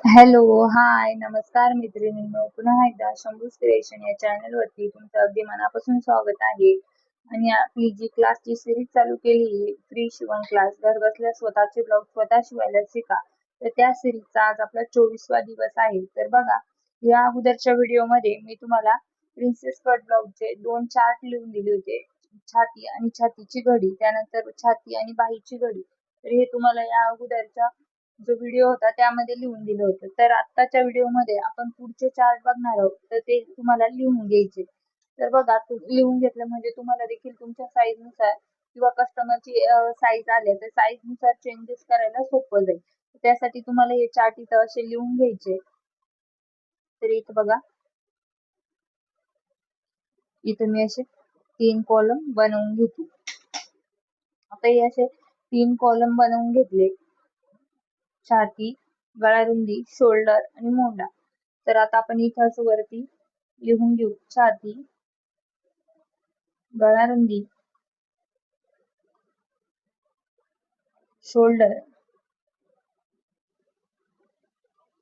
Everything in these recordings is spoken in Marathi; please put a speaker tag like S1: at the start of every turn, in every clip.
S1: हॅलो, हाय, नमस्कार मैत्रिणींनो. पुन्हा एकदा शंभूज क्रिएशन या चॅनल वरती तुमचं अगदी मनापासून स्वागत आहे. आणि आपली जी क्लासची सिरीज चालू केली आहे, फ्री शिवण क्लास, घर बसल्या स्वतःचे ब्लाऊज स्वतः शिवायला शिका, तर त्या सिरीजचा आज आपला 24वा दिवस आहे. तर बघा, या अगोदरच्या व्हिडिओमध्ये मी तुम्हाला प्रिन्सेस कट ब्लाऊजचे 2 चार्ट लिहून दिले होते. छाती आणि छातीची घडी, त्यानंतर छाती आणि बाहीची घडी. तर हे तुम्हाला या अगोदरच्या जो व्हिडिओ होता त्यामध्ये लिहून दिलं होतं. तर आत्ताच्या व्हिडिओमध्ये आपण पुढचे चार्ट बघणार आहोत, तर ते तुम्हाला लिहून घ्यायचे. तर बघा, लिहून घेतलं म्हणजे तुम्हाला देखील तुमच्या साईज नुसार किंवा कस्टमरची साईज आल्या तर साईज नुसार चेंजेस करायला सोपं जाईल. त्यासाठी तुम्हाला हे चार्ट इथं असे लिहून घ्यायचे. तर इथं बघा, इथं मी असे 3 कॉलम बनवून घेतले. आता हे असे 3 कॉलम बनवून घेतले. छाती, गळारुंदी, शोल्डर आणि मोंडा. तर आता आपण इथं असं वरती लिहून घेऊ. छाती, गळारुंदी, शोल्डर,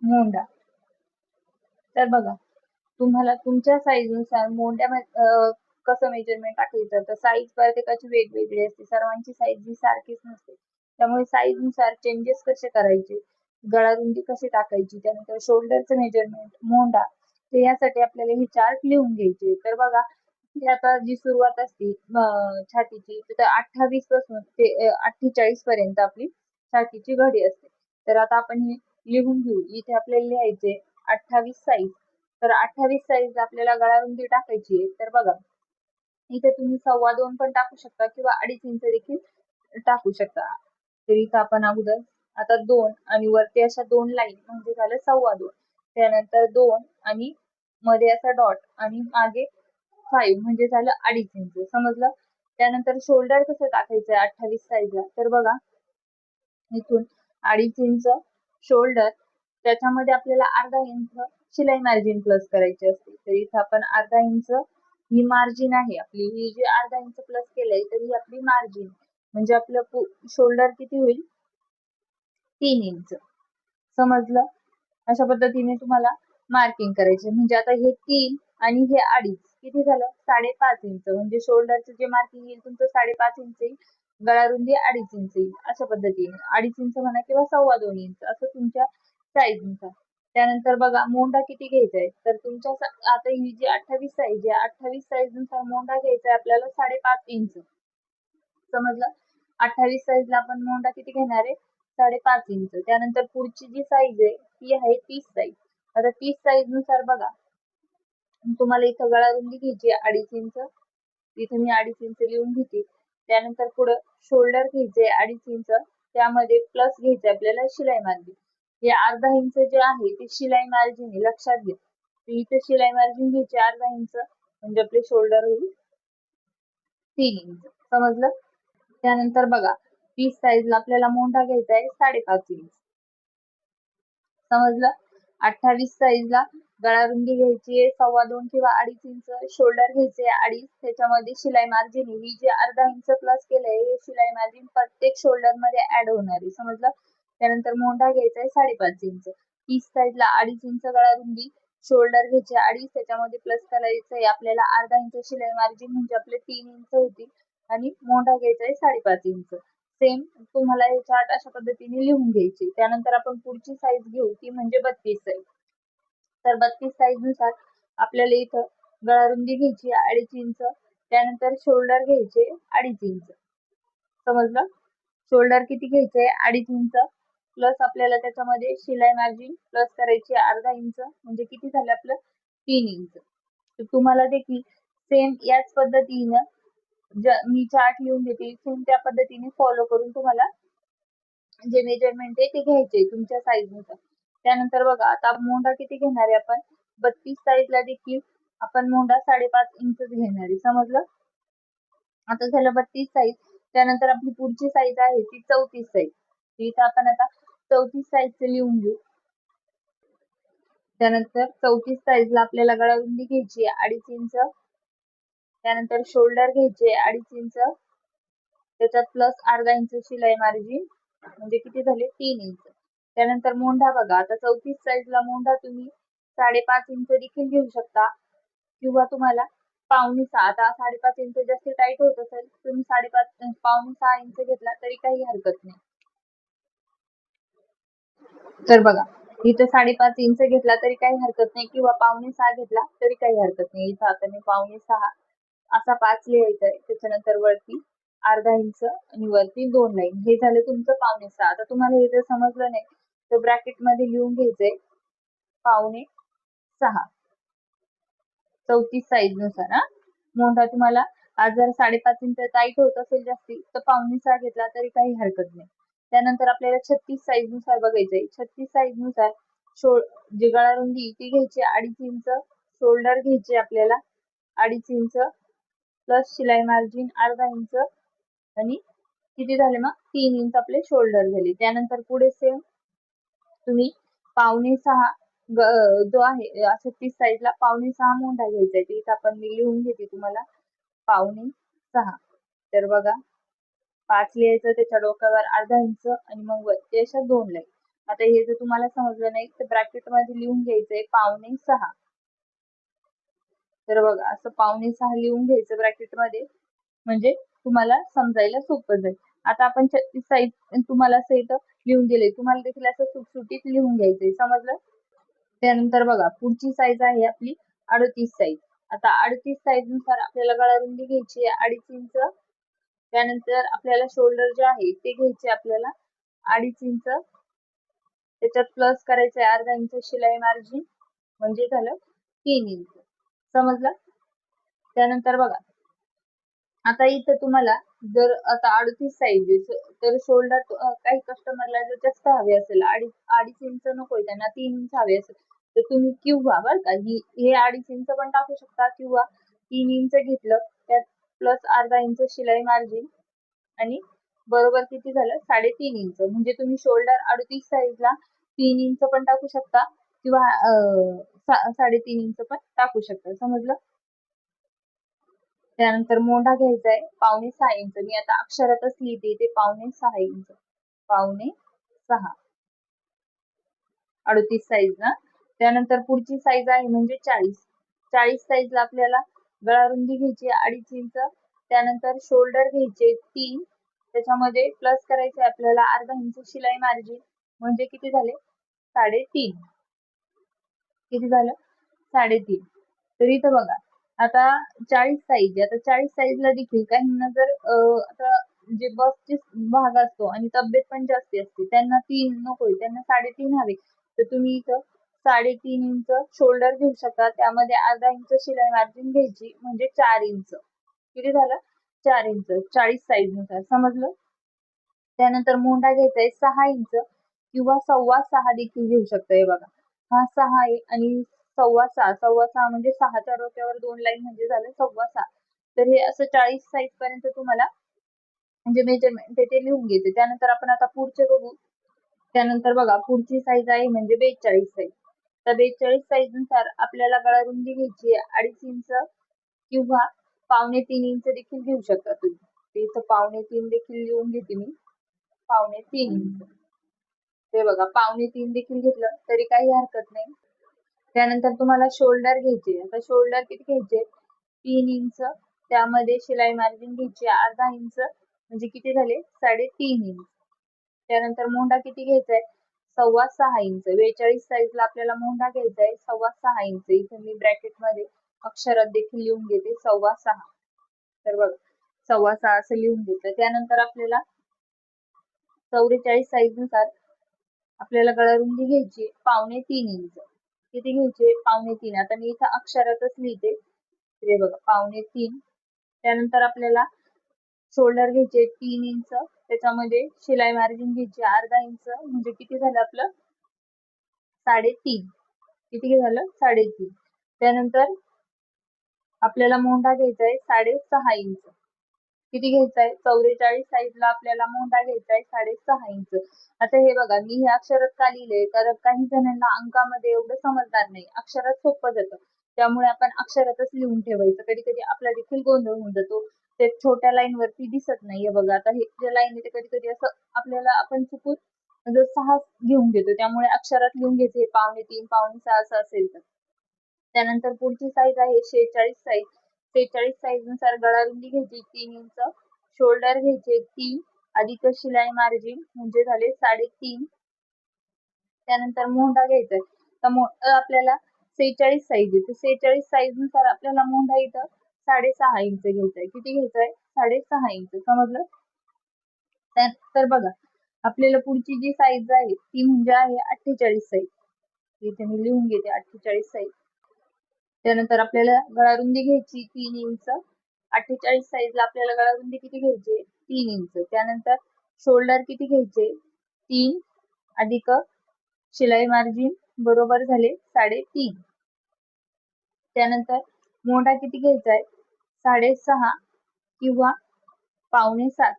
S1: मोंडा. तर बघा, तुम्हाला तुमच्या साईज नुसार कसं मेजरमेंट टाकायचं, तर साईज प्रत्येकाची वेगवेगळी असते. सर्वांची साईज ही सारखीच नसते. त्यामुळे साईज नुसार चेंजेस कसे करायचे, गळारुंदी कशी टाकायची, त्यानंतर शोल्डरचं मेजरमेंट, मोंडा, तर यासाठी आपल्याला हे चार्ट लिहून घ्यायचे. तर बघा, ही आता जी सुरुवात असते छातीची, तर 28 पासून ते 48 पर्यंत आपली छातीची घडी असते. तर आता आपण हे लिहून घेऊ. इथे आपल्याला लिहायचे 28 साईज. तर 28 साईज आपल्याला गळारुंदी टाकायची आहे. तर बघा, इथे तुम्ही 2.25 पण टाकू शकता किंवा 2.5 इंच देखील टाकू शकता. तर इथं आपण अगोदर आता 2 आणि वरती अशा 2 लाईन म्हणजे झालं 2.25. त्यानंतर 2 आणि मध्ये असा डॉट आणि मागे 5 म्हणजे झालं 2.5 इंच. समजलं? त्यानंतर शोल्डर कसं टाकायचंय 28 साईजला, तर बघा, इथून 2.5 इंच शोल्डर, त्याच्यामध्ये आपल्याला अर्धा इंच शिलाई मार्जिन प्लस करायची असते. तर इथं आपण अर्धा इंच ही मार्जिन आहे आपली, ही जी अर्धा इंच प्लस केलंय तर ही आपली मार्जिन, म्हणजे आपलं शोल्डर किती होईल, 3 इंच. समजलं? अशा पद्धतीने तुम्हाला मार्किंग करायचे. म्हणजे आता हे 3 आणि हे 2.5 किती झालं, 5.5 इंच. म्हणजे शोल्डरचं जे मार्किंग येईल तुमचं 5.5 इंच येईल, गळारुंदी 2.5 इंच येईल. अशा पद्धतीने 2.5 इंच म्हणा किंवा 2.25 इंच, असं तुमच्या साईज नुसार. त्यानंतर बघा, मोंढा किती घ्यायचा आहे, तर तुमच्या आता ही जी 28 साईज आहे, 28 साईज नुसार मोंढा घ्यायचा आहे आपल्याला 5.5 इंच. समजलं? 28 साईजला आपण मोंढा किती घेणार आहे, 5.5 इंच. त्यानंतर पुढची जी साईज आहे ती आहे 30 साईज. आता 30 साईज नुसार बघा, तुम्हाला इथं गळारुंदी घ्यायची 2.5 इंच. इथे मी 2.5 इंच लिहून घेते. त्यानंतर पुढं शोल्डर घ्यायचे 2.5 इंच, त्यामध्ये प्लस घ्यायचे आपल्याला शिलाई मार्जिन. हे अर्धा इंच जे आहे ते शिलाई मार्जिन आहे, लक्षात घ्या. इथे शिलाई मार्जिन घ्यायची अर्धा इंच, म्हणजे आपले शोल्डर होईल 3 इंच. समजलं? त्यानंतर बघा, 30 साईजला आपल्याला मोंढा घ्यायचा आहे 5.5 इंच. समजलं? 28 साईजला गळारुंदी घ्यायची आहे 2.25 किंवा 2.5 इंच, शोल्डर घ्यायचे 2.5, त्याच्यामध्ये शिलाई मार्जिन ही जी अर्धा इंच प्लस केलंय हे शिलाई मार्जिन प्रत्येक शोल्डर मध्ये ऍड होणार आहे. समजलं? त्यानंतर मोंढा घ्यायचा आहे 5.5 इंच. 30 साईजला 2.5 इंच गळारुंदी, शोल्डर घ्यायचे 2.5, त्याच्यामध्ये प्लस करायचं आहे आपल्याला अर्धा इंच शिलाई मार्जिन, म्हणजे आपले 3 इंच होतील. आणि मोंढा घ्यायचा आहे 5.5 इंच. सेम तुम्हाला हे चार्ट अशा पद्धतीने लिहून घ्यायचे. त्यानंतर आपण पुढची साईज घेऊ, ती म्हणजे 32 साईज. तर 32 साईज नुसार आपल्याला इथं गळारुंदी घ्यायची 2.5 इंच, त्यानंतर शोल्डर घ्यायचे 2.5 इंच. समजलं? शोल्डर किती घ्यायचे, 2.5 इंच, प्लस आपल्याला त्याच्यामध्ये शिलाई मार्जिन प्लस करायची अर्धा इंच, म्हणजे किती झालं आपलं 3 इंच. तर तुम्हाला देखील सेम याच पद्धतीनं मी चार्ट लिहून देते, सेम त्या पद्धतीने फॉलो करून तुम्हाला जे मेजरमेंट आहे ते घ्यायचे तुमच्या साईज नुसार. त्यानंतर बघा, आता मोंढा किती घेणार आहे आपण, 32 साईजला देखील आपण मोंढा 5.5 इंच घेणार आहे. समजलं? आता झालं 32 साईज. त्यानंतर आपली पुढची साईज आहे ती 34 साईज. इथं आपण आता 34 साईजचे लिहून घेऊ. त्यानंतर 34 साईजला आपल्याला गळारुंदी घ्यायची 2.5 इंच, त्यानंतर शोल्डर घ्यायचे 2.5 इंच, त्याच्यात प्लस अर्धा इंच शिलाई मार्जिन, म्हणजे किती झाले 3 इंच. त्यानंतर मोंढा बघा, आता 34 साईजला मोंढा तुम्ही 5.5 इंच देखील घेऊ शकता, किंवा तुम्हाला 5.25, आता 5.5 इंच जास्त टाईट होत असेल, तुम्ही 5.5 5.25 इंच घेतला तरी काही हरकत नाही. तर बघा, इथं 5.5 इंच घेतला तरी काही हरकत नाही, किंवा 5.25 घेतला तरी काही हरकत नाही. इथं आता मी 5.25 असा 5 लिहायचा आहे, त्याच्यानंतर वरती अर्धा इंच आणि वरती 2 लाईन. हे झालं तुमचं 5.25. आता तुम्हाला हे जर समजलं नाही तर ब्रॅकेट मध्ये लिहून घ्यायचंय 5.25 34 साईज नुसार. मोठा तुम्हाला आज जर 5.5 इंच टाईट होत असेल जास्ती तर 5.25 घेतला तरी काही हरकत नाही. त्यानंतर आपल्याला 36 साईज नुसार बघायचंय. 36 साईज नुसार जी गळा रुंदी ती घ्यायची 2.5 इंच, शोल्डर घ्यायचे आपल्याला 2.5 इंच प्लस शिलाई मार्जिन अर्धा इंच, आणि किती झाले मग 3 इंच आपले शोल्डर झाले. त्यानंतर पुढे सेम तुम्ही 5.25 जो आहे 36 साईजला 5.25 मोठा घ्यायचा आहे. इथं आपण मी लिहून घेते तुम्हाला 5.25. तर बघा 5 लिहायचं, त्याच्या डोक्यावर अर्धा इंच आणि मग वरती अशा 2 लाईन. आता हे जर तुम्हाला समजलं नाही तर ब्रॅकेट मध्ये लिहून घ्यायचंय 5.25. तर बघा असं 5.25 लिहून घ्यायचं ब्रॅकेट मध्ये, म्हणजे तुम्हाला समजायला सोपं जाईल. आता आपण 36 साईज तुम्हाला असं इथं लिहून दिले, तुम्हाला देखील असं सुटसुटीत लिहून घ्यायचंय, समजलं. त्यानंतर बघा पुढची साईज आहे आपली 38 साईज. आता 38 साईज नुसार आपल्याला गळा रुंदी घ्यायची आहे 2.5 इंच. त्यानंतर आपल्याला शोल्डर जे आहे ते घ्यायचे आपल्याला 2.5 इंच, त्याच्यात प्लस करायचंय अर्धा इंच शिलाई मार्जिन, म्हणजे झालं 3 इंच, समजलं. त्यानंतर बघा आता इथं तुम्हाला जर आता 38 साईज तर शोल्डर काही कस्टमरला जर जास्त हवे असेल, 2.5 इंच नकोय त्यांना 3 इंच हवे असेल, तर तुम्ही किंवा बरं का हे 2.5 इंच पण टाकू शकता, किंवा 3 इंच घेतलं त्यात प्लस अर्धा इंच शिलाई मार्जिन, आणि बरोबर किती झालं 3.5 इंच, म्हणजे तुम्ही शोल्डर 38 साईजला 3 इंच पण टाकू शकता, किंवा 3.5 इंच पण टाकू शकता, समजलं. त्यानंतर मोंढा घ्यायचा आहे 5.25 इंच. मी आता अक्षरातच लिहिते ते 5.25 इंच. 5.25 38 साईज ना. त्यानंतर पुढची साईज आहे म्हणजे 40 साईजला आपल्याला गळा रुंदी घ्यायची 2.5 इंच. त्यानंतर शोल्डर घ्यायचे 3, त्याच्यामध्ये प्लस करायचे आपल्याला अर्धा इंच शिलाई मार्जिन, म्हणजे किती झाले 3.5. किती झालं 3.5. तर इथं बघा आता 40 साईज, आता 40 साईजला देखील काहींना जर आता जे बसचे भाग असतो आणि तब्येत पण जास्ती असते, त्यांना 3 नकोय, त्यांना 3.5 हवे, तर तुम्ही इथं 3.5 इंच शोल्डर घेऊ शकता, त्यामध्ये अर्धा इंच शिलाई मार्जिन घ्यायची, म्हणजे 4 इंच. किती झालं 4 इंच 40 साईज नुसार, समजलं. त्यानंतर मोंढा घ्यायचा आहे 6 इंच, किंवा 6.25 देखील घेऊ शकता. हे बघा हा 6 आहे आणि 6.25 म्हणजे 6च्या डोक्यावर 2 लाईन, म्हणजे झालं 6.25. तर हे असं 40 साईज पर्यंत तुम्हाला म्हणजे मेजरमेंट ते लिहून घ्यायचे. त्यानंतर आपण आता पुढचे बघू. त्यानंतर बघा पुढची साईज आहे म्हणजे 42 साईज. तर 42 साईज नुसार आपल्याला गळा रुंदी घ्यायची आहे 2.5 इंच, किंवा 2.25 इंच देखील घेऊ शकता तुम्ही. इथं 2.25 देखील लिहून घेते मी 2.25 इंच. ते बघा 2.25 देखील घेतलं तरी काही हरकत नाही. त्यानंतर तुम्हाला शोल्डर घ्यायचे. आता शोल्डर किती घ्यायचे 3 इंच, त्यामध्ये शिलाई मार्जिन घ्यायची अर्धा इंच, म्हणजे किती झाले 3.5 इंच. त्यानंतर मोंढा किती घ्यायचा आहे 6.25 इंच. 42 साईजला आपल्याला मोंढा घ्यायचा आहे 6.25 इंच. इथे मी ब्रॅकेट मध्ये अक्षरात देखील लिहून घेते 6.25. तर बघ 6.25 असं लिहून घेतलं. त्यानंतर आपल्याला 44 साईज नुसार आपल्याला गळा रुंदी घ्यायची 2.25 इंच. किती घ्यायचे 2.25. आता मी इथं अक्षरातच लिहिते, हे बघा 2.25. त्यानंतर आपल्याला शोल्डर घ्यायचे 3 इंच, त्याच्यामध्ये शिलाई मार्जिन घ्यायची अर्धा इंच, म्हणजे किती झालं आपलं 3.5. किती झालं 3.5. त्यानंतर आपल्याला मोंढा घ्यायचा आहे 6.5 इंच. किती घ्यायचा आहे 44 साईजला आपल्याला मोंढा घ्यायचा आहे 6.5 इंच. आता हे बघा मी हे अक्षरात का लिहिले, कारण काही जणांना अंकामध्ये एवढं समजणार नाही, अक्षरात सोपं जातं, त्यामुळे आपण अक्षरातच लिहून ठेवायचं. कधी कधी आपला देखील गोंधळ होऊन जातो, ते छोट्या लाईन वरती दिसत नाही. बघा आता हे जे लाईन आहे ते कधी कधी असं आपल्याला आपण चुकून जर 6 घेऊन घेतो, त्यामुळे अक्षरात लिहून घ्यायचे हे 5.25 5.6 असं असेल तर. त्यानंतर पुढची साईज आहे 46 साईज. 46 साईज नुसार गळारुंदी घ्यायची 3 इंच, शोल्डर घ्यायचे 3 अधिक शिलाई मार्जिन म्हणजे झाले 3.5. त्यानंतर मोंढा घ्यायचा आहे. तर मोंढा आपल्याला 46 साईज आहे. 46 साईज नुसार आपल्याला मोंढा इथं 6.5 इंच घ्यायचा आहे. किती घ्यायचा आहे? 6.5 इंच. समजलं? तर बघा, आपल्याला पुढची जी साईज आहे ती म्हणजे आहे 48 साईज. इथे मी लिहून घेते 48 साईज. त्यानंतर आपल्याला गळारुंदी घ्यायची 3 इंच. 48 साईजला आपल्याला गळारुंदी किती घ्यायची? 3 इंच. त्यानंतर शोल्डर किती घ्यायचे? 3 अधिक शिलाई मार्जिन बरोबर झाले 3.5. त्यानंतर मोंढा किती घ्यायचा आहे? 6.5 किंवा 6.75.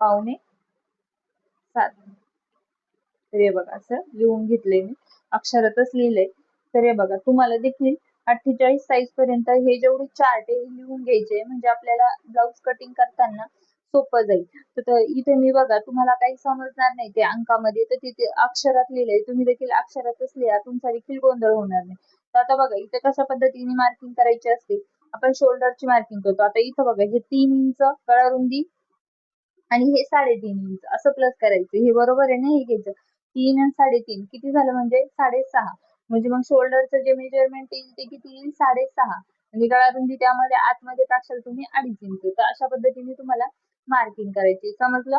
S1: 6.75. तर हे बघा असं लिहून घेतले मी, अक्षरातच लिहिलंय. तर हे बघा, तुम्हाला देखील 48 साईज पर्यंत हे जेवढे चार्ट आहे हे लिहून घ्यायचे, म्हणजे आपल्याला ब्लाउज कटिंग करताना सोपं जाईल. तर इथे मी बघा, तुम्हाला काही समजणार नाही ते अंकामध्ये, तर तिथे अक्षरात लिहिलंय, तुम्ही देखील अक्षरातच लिहा, तुमचा देखील गोंधळ होणार नाही. तर आता बघा, इथे कशा पद्धतीने मार्किंग करायची असते. आपण शोल्डरची मार्किंग करतो. आता इथं बघा, हे 3 इंच गळारुंदी आणि हे 3.5 इंच असं प्लस करायचं. हे बरोबर आहे ना? हे घ्यायचं 3 आणि 3.5 किती झालं म्हणजे 6.5. म्हणजे मग शोल्डरचं जे मेजरमेंट येईल ते किती येईल? 6.5. आणि गळारुंदी त्यामध्ये आतमध्ये टाकशाल तुम्ही 2.5 इंच. तर अशा पद्धतीने तुम्हाला मार्किंग करायची. समजलं?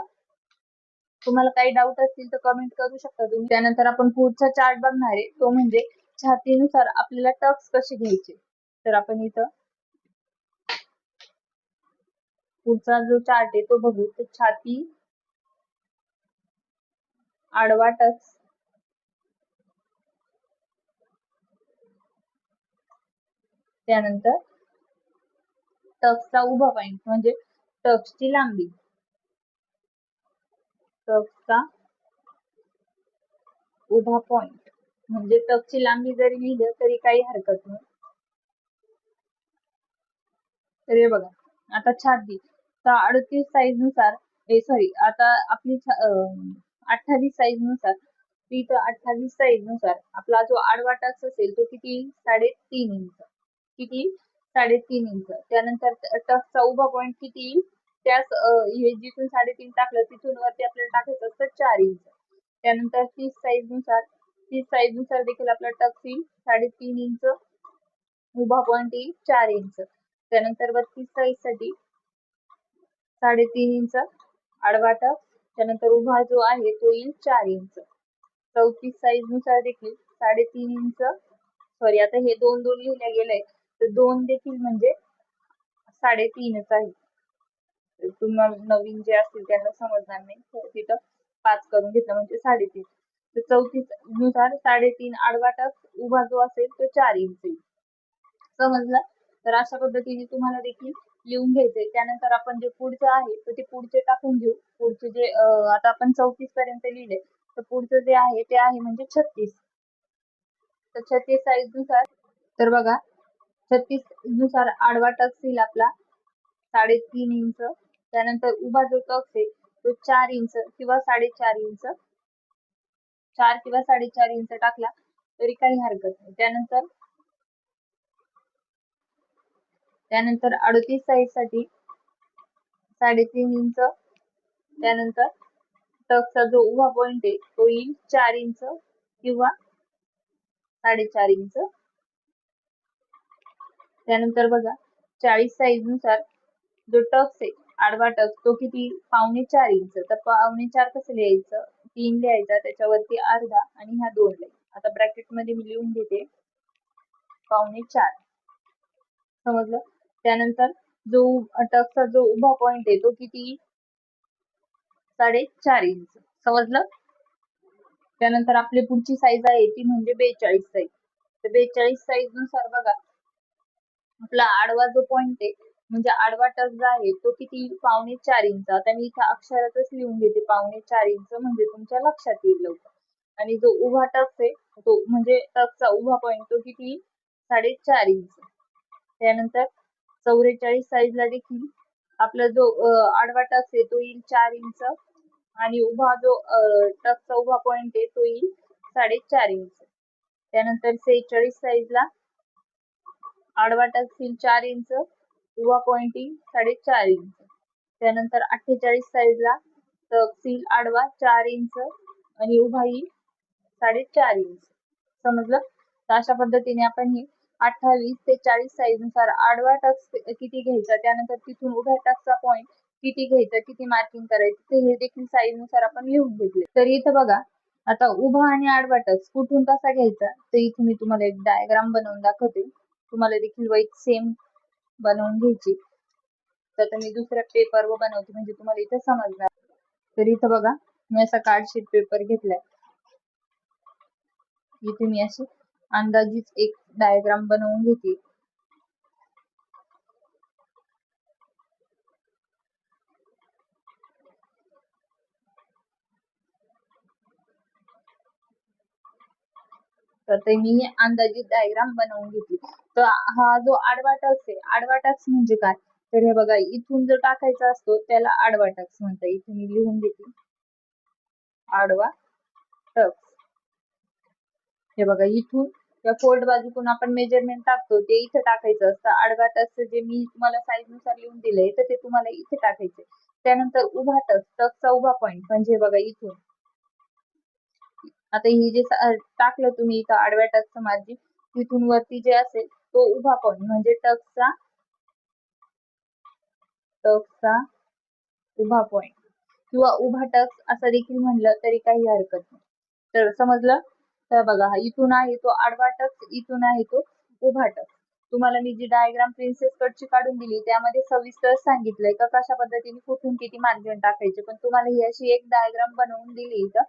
S1: तुम्हाला काही डाऊट असतील तर कमेंट करू शकता तुम्ही. त्यानंतर आपण पुढचा चार्ट बघणार आहे, तो म्हणजे छातीनुसार आपल्याला टक्स कसे घ्यायचे. तर आपण इथं पुढचा जो चार्ट आहे तो बघू. तर छाती, आडवा टक्स, त्यानंतर टक्सचा उभा पॉइंट म्हणजे टक्सची लांबी, टक्सचा उभा पॉइंट म्हणजे टक्सची लांबी जरी लिहिलं तरी काही हरकत नाही. तर हे बघा, आता छाती तर 38 साईज नुसार आता आपली 28 साईज नुसार, इथं 28 साईज नुसार आपला जो आडवा टक्स असेल तो किती? 3.5 इंच. किती? 3.5 इंच. त्यानंतर टक्सचा उभा पॉइंट किती येईल? त्याच हे जिथून 3.5 टाकलं तिथून वरती आपल्याला टाकायचं असतं 4 इंच. त्यानंतर 30 साईज नुसार देखील आपला टक्स येईल 3.5 इंच, उभा पॉइंट येईल 4 इंच. त्यानंतर 32 साईज साठी 3.5 इंच आडवा टक्स, त्यानंतर उभा जो आहे तो येईल 4 इंच. 34 साईज नुसार देखील 3.5 इंच, सॉरी आता हे 2 लिहिल्या गेलंय, तर 2 देखील म्हणजे 3.5च आहे. तुम्हाला नवीन जे असतील त्यांना समजणार नाही, तिथं 5 करून घेतलं म्हणजे 3.5. तर 34 नुसार 3.5 आडवा टक्स, उभा जो असेल तो 4 इंच येईल. समजलं? तर अशा पद्धतीने तुम्हाला देखील लिहून घ्यायचंय. त्यानंतर आपण जे पुढचं आहे तर ते पुढचे टाकून घेऊ. पुढचे जे आता आपण 34 पर्यंत लिहिले, तर पुढचं जे आहे ते आहे म्हणजे 36. तर 36 साईज नुसार, तर बघा 36 नुसार आडवा टक्स येईल आपला 3.5 इंच. त्यानंतर उभा जो टक्स आहे तो 4 इंच किंवा 4.5 इंच, 4 किंवा 4.5 इंच टाकला तरी काही हरकत नाही. त्यानंतर 38 साईज साठी 3.5 इंच. त्यानंतर टक्सचा जो उभा पॉइंट आहे तो येईल 4 इंच किंवा 4.5 इंच. त्यानंतर बघा 40 साईज नुसार जो टक्स आहे आडवा टक्स तो किती? 4.5 इंच. तर 4.5 कसं लिहायचं? 3 लिहायचा, त्याच्यावरती अर्धा आणि ह्या 2 लाईन. आता ब्रॅकेट मध्ये मी लिहून घेते 4.5. समजलं? त्यानंतर जो टक्सचा जो उभा पॉइंट आहे तो किती? 4.5 इंच. समजलं? त्यानंतर आपली पुढची साईज आहे ती म्हणजे 42 साईज. तर 42 साईज नुसार बघा, आपला आडवा जो पॉइंट आहे म्हणजे आडवा टक्स जो आहे तो किती? 4.5 इंच. आता मी इथं अक्षरातच लिहून घेते 4.5 इंच, म्हणजे तुमच्या लक्षात येईल लवकर. आणि जो उभा टक्स आहे तो म्हणजे टक्सचा उभा पॉइंट तो किती? 4.5 इंच. त्यानंतर 44 साईजला देखील आपला जो आडवा टक्स आहे तो येईल 4 इंच. आणि उभा जो टक्सचा उभा पॉइंट आहे तो येईल 4.5 इंच. त्यानंतर 46 साईजला आडवा टक्स येईल 4 इंच, उभा पॉइंट येईल 4.5 इंच. त्यानंतर 48 साईजला टक्स येईल आडवा 4 इंच आणि उभा येईल 4.5 इंच. समजलं? तर अशा पद्धतीने आपण ही 28 ते 40 साईज नुसार आडवा टक्स किती घ्यायचा, त्यानंतर तिथून उभ्या टक्सचा पॉइंट किती घ्यायचा, किती मार्किंग करायचं ते हे देखील साईज नुसार आपण लिहून घेतले. तर इथं बघा, आता उभा आणि आडवा टक्स कुठून कसा घ्यायचा तर इथे मी तुम्हाला एक डायग्राम बनवून दाखवते. तुम्हाला देखील वाईट सेम बनवून घ्यायची. तर मी दुसऱ्या पेपरवर बनवते म्हणजे तुम्हाला इथं समजणार. तर इथं बघा, मी असा कार्डशीट पेपर घेतलाय. इथे मी अशी अंदाजित एक डायग्राम बनवून घेते. तर ते मी अंदाजित डायग्राम बनवून घेतली. तर हा जो आडवा टक्स आहे, आडवा टक्स म्हणजे काय तर हे बघा, इथून जो टाकायचा असतो त्याला आडवा टक्स म्हणतात. इथे मी लिहून देते आडवा टक्स. हे बघा, इथून त्या फोल्ड बाजूतून आपण मेजरमेंट टाकतो ते इथे टाकायचं असतं. आडवा टक्स जे मी तुम्हाला साईज नुसार लिहून दिलंय तर ते तुम्हाला इथे टाकायचे. त्यानंतर उभा टक्स, टक्सचा उभा पॉइंट म्हणजे बघा इथून, आता ही जे टाकलं तुम्ही इथं आडव्या टक्सचं मार्जिन, तिथून वरती जे असेल तो उभा पॉइंट म्हणजे टक्सचा उभा पॉइंट किंवा उभा टक्स असं देखील म्हणलं तरी काही हरकत नाही. तर समजलं? तर बघा, हा इथून आहे तो आडवा टक्स, इथून आहे तो उभा टक्स. तुम्हाला मी जी डायग्राम प्रिन्सेस कटची काढून दिली त्यामध्ये सविस्तर सांगितलंय का कशा पद्धतीने कुठून किती मार्जिन टाकायचे. पण तुम्हाला ही अशी एक डायग्राम बनवून दिली इथं,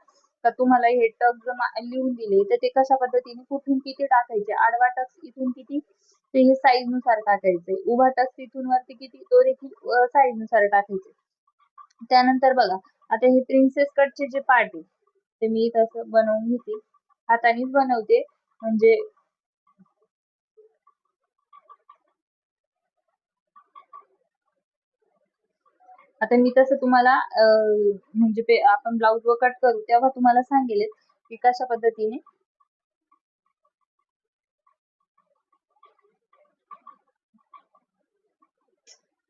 S1: तर तुम्हाला हे टक्स लिहून दिले तर ते कशा पद्धतीने कुठून किती टाकायचे. आडवा टक्स इथून किती ते हे साईज नुसार टाकायचे, उभा टक्स इथून वरती किती तो देखील साईज नुसार टाकायचे. त्यानंतर बघा, आता हे प्रिन्सेस कटचे जे पार्ट आहे ते मी तसं बनवून घेते, हातानेच बनवते. म्हणजे आता मी तसं तुम्हाला म्हणजे आपण ब्लाऊज वर कट करू तेव्हा तुम्हाला सांगेल की कशा पद्धतीने.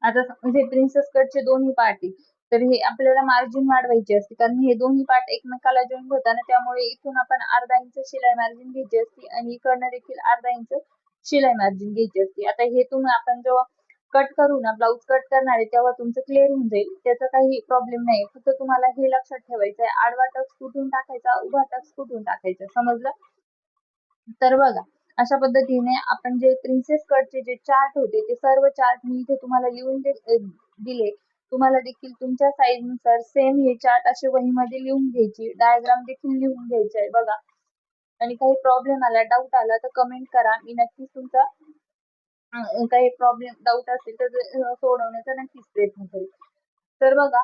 S1: आता म्हणजे प्रिन्सेस कटचे दोन्ही पार्ट आहे तर हे आपल्याला मार्जिन वाढवायची असते, कारण हे दोन्ही पार्ट एकमेकाला जॉईन होतात ना, त्यामुळे इथून आपण अर्धा इंच शिलाई मार्जिन घ्यायची असते आणि इकडनं देखील अर्धा इंच शिलाई मार्जिन घ्यायची असते. आता हे तुम्ही आपण जेव्हा कट करू ना, ब्लाऊज कट करणार आहे तेव्हा तुमचं क्लिअर होऊन जाईल, त्याचा काही प्रॉब्लेम नाही. फक्त तुम्हाला हे लक्षात ठेवायचं आहे आडवा टक्स कुठून टाकायचा, उभा टक्स कुठून टाकायचा. समजलं? तर बघा, अशा पद्धतीने आपण जे प्रिन्सेस कटचे जे चार्ट होते ते सर्व चार्ट मी इथे तुम्हाला लिहून दिले. तुम्हाला देखील तुमच्या साईज नुसार सेम हे चार्ट असे वहीमध्ये लिहून घ्यायची, डायग्राम देखील लिहून घ्यायचे आहे बघा. आणि काही प्रॉब्लेम आला, डाऊट आला तर कमेंट करा, मी नक्कीच तुमचा काही प्रॉब्लेम डाऊट असेल तर सोडवण्याचा नक्कीच प्रयत्न करेल. तर बघा,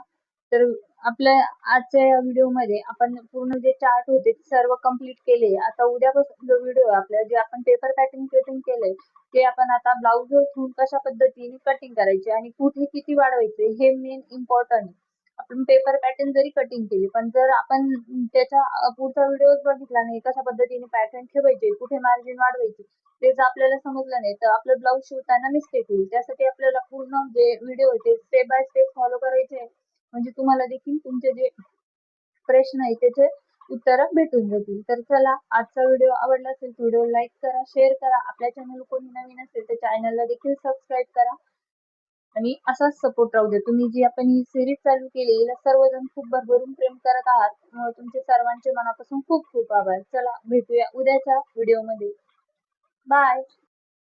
S1: तर आपल्या आजच्या या व्हिडिओमध्ये आपण पूर्ण जे चार्ट होते ते सर्व कंप्लीट केले. आता उद्यापासून जो व्हिडिओ आपल्या जे आपण पेपर पॅटर्न कटिंग केलंय ते आपण आता ब्लाऊज वर ठेवून कशा पद्धतीने कटिंग करायचे आणि कुठे किती वाढवायचे हे मेन इम्पॉर्टंट आहे. आपण पेपर पॅटर्न जरी कटिंग केली पण जर आपण त्याच्या पुढचा व्हिडिओ बघितला नाही कशा पद्धतीने पॅटर्न ठेवायचे, कुठे मार्जिन वाढवायचे ते जर आपल्याला समजलं नाही तर आपलं ब्लाऊज शिवताना मिस्टेक होईल. त्यासाठी आपल्याला पूर्ण जे व्हिडिओ आहे ते स्टेप बाय स्टेप फॉलो करायचे, म्हणजे तुम्हाला देखील तुमचे जे प्रश्न आहे त्याचे उत्तर भेटून जातील. तर चला, आजचा व्हिडिओ आवडला असेल तर व्हिडिओ लाईक करा, शेअर करा. आपल्या चॅनल कोणी नवीन असेल तर चॅनलला देखील सबस्क्राईब करा आणि असाच सपोर्ट राहू दे. तुम्ही जी आपण ही सिरीज चालू केली याला सर्वजण खूप भरभरून प्रेम करत आहात, त्यामुळे तुमचे सर्वांचे मनापासून खूप खूप आभार. चला, भेटूया उद्याच्या व्हिडिओमध्ये. बाय.